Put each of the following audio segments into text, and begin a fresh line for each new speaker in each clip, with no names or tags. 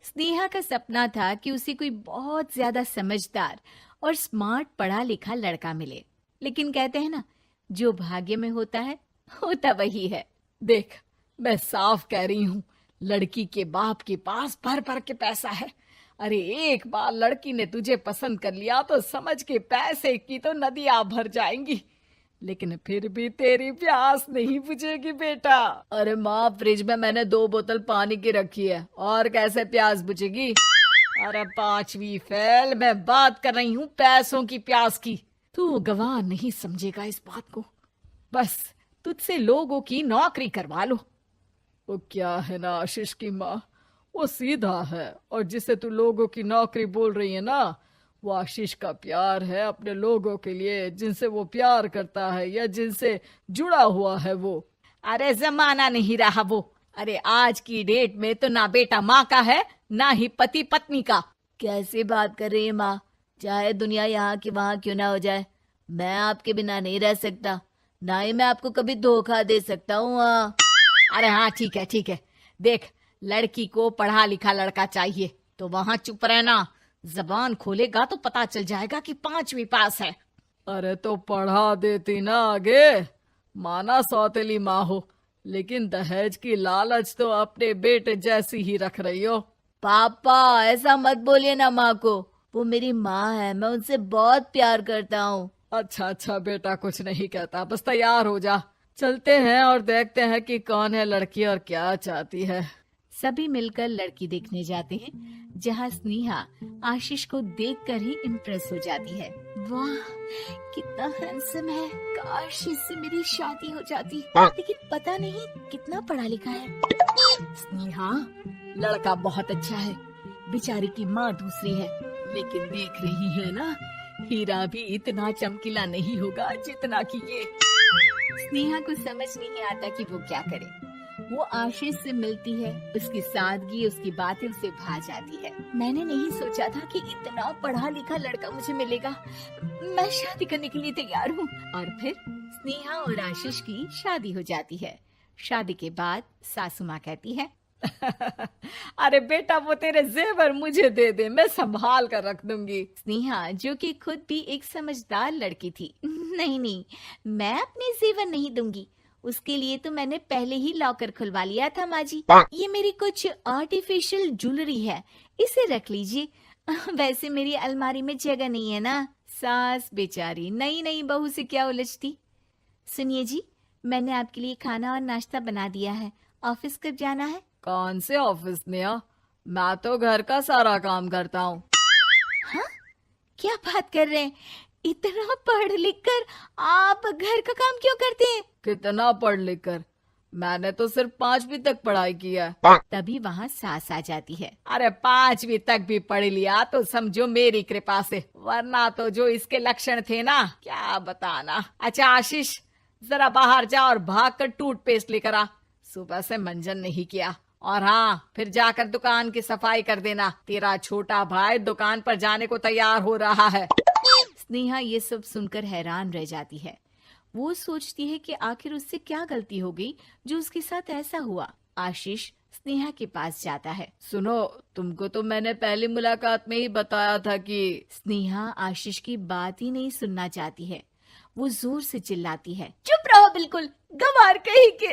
स्नेहा का सपना था कि उसे कोई बहुत ज्यादा समझदार और स्मार्ट पढ़ा लिखा लड़का मिले। लेकिन कहते हैं ना, जो भाग्य में होता है होता वही है।
देख, मैं साफ कह रही हूँ, लड़की के बाप के पास भर भर के पैसा है। अरे एक बार लड़की ने तुझे पसंद कर लिया तो समझ के पैसे की तो नदियां भर जाएंगी, लेकिन फिर भी तेरी प्यास नहीं बुझेगी बेटा। अरे माँ, फ्रिज में मैंने 2 बोतल पानी की रखी है, और कैसे प्यास बुझेगी? अरे पांचवी फेल, मैं बात कर रही हूँ पैसों की प्यास की। तू गवाह नहीं समझेगा इस बात को। बस तुझसे लोगों की नौकरी करवा लो। वो क्या है ना आशीष की माँ, वो सीधा है, और जिसे तू लोगों की नौकरी बोल रही है ना, वो आशीष का प्यार है अपने लोगों के लिए, जिनसे वो प्यार करता है या जिनसे जुड़ा हुआ है वो।
अरे जमाना नहीं रहा वो। अरे आज की डेट में तो ना बेटा माँ का है, ना ही पति पत्नी का।
कैसे बात कर रही है माँ? चाहे दुनिया यहाँ की वहाँ क्यों ना हो जाए, मैं आपके बिना नहीं रह सकता। ना ही मैं आपको कभी धोखा दे सकता हूँ।
अरे हाँ, ठीक है ठीक है। देख, लड़की को पढ़ा लिखा लड़का चाहिए तो वहां चुप रहना। जबान खोलेगा तो पता चल जाएगा कि पांचवी पास है।
अरे तो पढ़ा देती ना आगे। माना सौतेली माँ हो, लेकिन दहेज की लालच तो अपने बेटे जैसी ही रख रही हो।
पापा ऐसा मत बोलिए ना माँ को, वो मेरी माँ है, मैं उनसे बहुत प्यार करता हूँ।
अच्छा अच्छा बेटा, कुछ नहीं कहता, बस तैयार हो जा, चलते हैं और देखते हैं कि कौन है लड़की और क्या चाहती है।
सभी मिलकर लड़की देखने जाते हैं, जहाँ स्नेहा आशीष को देखकर ही इम्प्रेस हो जाती है। वाह, कितना हैंडसम है। काश इससे मेरी शादी हो जाती, लेकिन पता नहीं कितना पढ़ा लिखा है।
स्नेहा, लड़का बहुत अच्छा है, बेचारी की माँ दूसरी है, लेकिन देख रही है ना, हीरा भी इतना चमकीला नहीं होगा जितना कि ये।
स्नेहा को समझ नहीं आता कि वो क्या करे। वो आशीष से मिलती है, उसकी सादगी, उसकी बातें उसे भा जाती है। मैंने नहीं सोचा था कि इतना पढ़ा लिखा लड़का मुझे मिलेगा। मैं शादी करने के लिए तैयार हूँ। और फिर स्नेहा और आशीष की शादी हो जाती है। शादी के बाद सासू माँ कहती है,
अरे बेटा, वो तेरे जेवर मुझे दे दे, मैं संभाल कर रख दूंगी।
स्नेहा, जो कि खुद भी एक समझदार लड़की थी, नहीं नहीं, मैं अपने जेवर नहीं दूंगी। उसके लिए तो मैंने पहले ही लॉकर खुलवा लिया था माँ जी। ये मेरी कुछ आर्टिफिशियल ज्वेलरी है, इसे रख लीजिए। वैसे मेरी अलमारी में जगह नहीं है ना। सास बेचारी नई नई बहू से क्या उलझती। सुनिए जी, मैंने आपके लिए खाना और नाश्ता बना दिया है। ऑफिस कब जाना है?
कौन से ऑफिस ने? मैं तो घर का सारा काम करता हूँ।
हाँ, क्या बात कर रहे हैं? इतना पढ़ लिख कर आप घर का काम क्यों करते हैं?
कितना पढ़ लिख कर? मैंने तो सिर्फ 5वीं तक पढ़ाई की है।
तभी वहाँ सास आ जाती है।
अरे 5वीं तक भी पढ़ लिया तो समझो मेरी कृपा से, वरना तो जो इसके लक्षण थे ना, क्या बताना। अच्छा आशीष, जरा बाहर जा और भाग कर टूथपेस्ट लेकर आ। सुबह से मंजन नहीं किया। और हाँ, फिर जाकर दुकान की सफाई कर देना। तेरा छोटा भाई दुकान पर जाने को तैयार हो रहा है।
स्नेहा ये सब सुनकर हैरान रह जाती है। वो सोचती है कि आखिर उससे क्या गलती हो गई जो उसके साथ ऐसा हुआ। आशीष स्नेहा के पास जाता है।
सुनो, तुमको तो मैंने पहली मुलाकात में ही बताया था कि।
स्नेहा आशीष की बात ही नहीं सुनना चाहती है। वो जोर से चिल्लाती है,
चुप रहो बिल्कुल, गंवार कहीं के।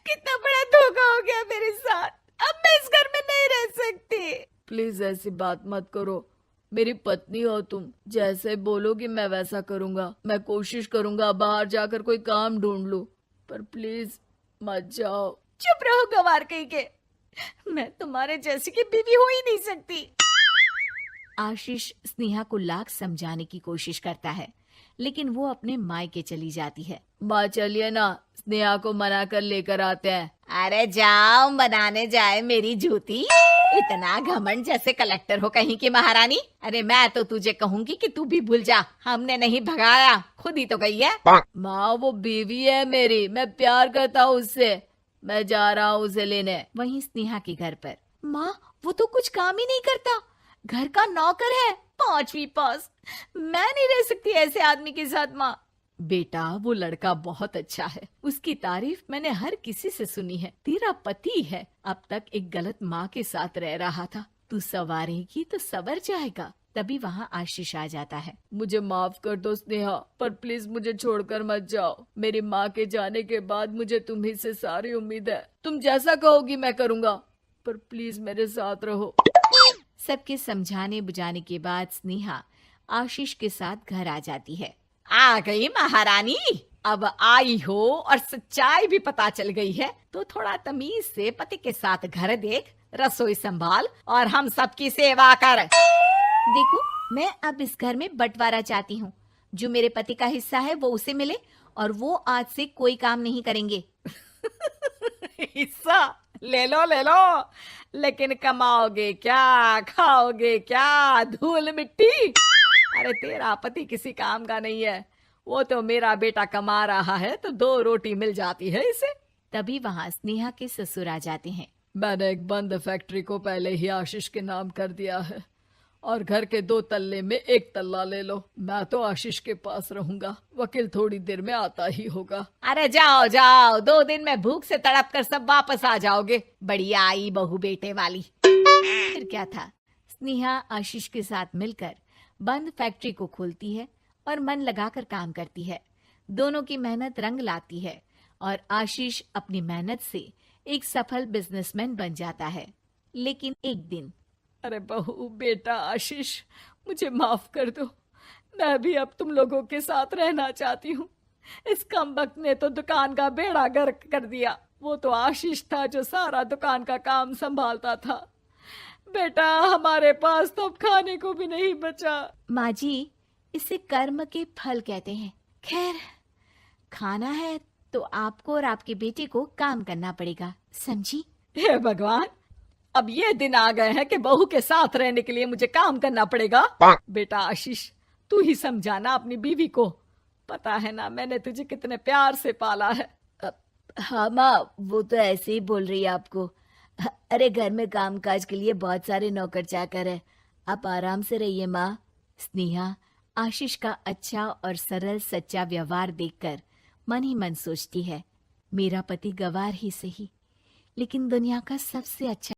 कितना बड़ा धोखा हो गया मेरे साथ। अब मैं इस घर में नहीं रह सकती।
प्लीज ऐसी बात मत करो, मेरी पत्नी हो तुम, जैसे बोलोगी मैं वैसा करूंगा। मैं कोशिश करूंगा बाहर जाकर कोई काम ढूंढ लूं, पर प्लीज मत जाओ।
चुप रहो गंवार कहीं के, मैं तुम्हारे जैसी की बीवी हो ही नहीं सकती।
आशीष स्नेहा को लाख समझाने की कोशिश करता है, लेकिन वो अपने मायके चली जाती है।
माँ चलिए ना, स्नेहा को मना कर लेकर आते हैं।
अरे जाओ, बनाने जाए मेरी जूती। इतना घमंड, जैसे कलेक्टर हो कहीं की महारानी। अरे मैं तो तुझे कहूंगी कि तू भी भूल जा, हमने नहीं भगाया, खुद ही तो गई है।
माँ वो बीवी है मेरी, मैं प्यार करता हूँ उससे, मैं जा रहा हूँ उसे लेने।
वहीं स्नेहा के घर पर, माँ वो तो कुछ काम ही नहीं करता, घर का नौकर है, 5वीं पास। मैं नहीं रह सकती ऐसे आदमी के साथ माँ।
बेटा वो लड़का बहुत अच्छा है, उसकी तारीफ मैंने हर किसी से सुनी है। तेरा पति है, अब तक एक गलत माँ के साथ रह रहा था, तू संवारेगी तो संवर जाएगा।
तभी वहाँ आशीष आ जाता है।
मुझे माफ कर दो स्नेहा, पर प्लीज मुझे छोड़कर मत जाओ। मेरी माँ के जाने के बाद मुझे तुम्ही से सारी उम्मीद है। तुम जैसा कहोगी मैं करूँगा, पर प्लीज मेरे साथ रहो।
सबके समझाने बुझाने के बाद स्नेहा आशीष के साथ घर आ जाती है।
आ गई महारानी, अब आई हो और सच्चाई भी पता चल गई है, तो थोड़ा तमीज से पति के साथ घर देख, रसोई संभाल और हम सबकी सेवा कर।
देखो, मैं अब इस घर में बंटवारा चाहती हूँ। जो मेरे पति का हिस्सा है वो उसे मिले और वो आज से कोई काम नहीं करेंगे।
हिस्सा ले लो, लेकिन कमाओगे क्या, खाओगे क्या, धूल मिट्टी। अरे तेरा पति किसी काम का नहीं है, वो तो मेरा बेटा कमा रहा है तो 2 रोटी मिल जाती है इसे।
तभी वहाँ स्नेहा के ससुर आ जाते हैं।
मैंने एक बंद फैक्ट्री को पहले ही आशीष के नाम कर दिया है और घर के 2 तल्ले में 1 तल्ला ले लो। मैं तो आशीष के पास रहूंगा, वकील थोड़ी देर में आता ही होगा। अरे जाओ जाओ, 2 दिन में भूख से तड़प कर सब वापस आ जाओगे। बढ़िया आई बहू बेटे वाली।
फिर क्या था, स्नेहा आशीष के साथ मिलकर बंद फैक्ट्री को खोलती है और मन लगाकर काम करती है। दोनों की मेहनत रंग लाती है और आशीष अपनी मेहनत से एक सफल बिजनेसमैन बन जाता है। लेकिन एक दिन,
अरे बहू बेटा आशीष, मुझे माफ कर दो, मैं भी अब तुम लोगों के साथ रहना चाहती हूँ। इस कमबख्त ने तो दुकान का बेड़ा गर्क कर दिया। वो तो आशीष था जो सारा दुकान का काम संभालता था। बेटा हमारे पास तो अब खाने को भी नहीं बचा।
माँ जी, इसे कर्म के फल कहते हैं। खैर, खाना है तो आपको और आपके बेटे को काम करना पड़ेगा, समझी?
हे भगवान, अब ये दिन आ गए हैं कि बहू के साथ रहने के लिए मुझे काम करना पड़ेगा। बेटा आशीष, तू ही समझाना अपनी बीवी को। पता है ना मैंने तुझे कितने प्यार से पाला है।
हाँ माँ, वो तो ऐसे ही बोल रही है आपको। अरे घर में कामकाज के लिए बहुत सारे नौकर चाकर है, आप आराम से रहिए माँ।
स्नेहा आशीष का अच्छा और सरल सच्चा व्यवहार देखकर मन ही मन सोचती है, मेरा पति गवार ही सही, लेकिन दुनिया का सबसे अच्छा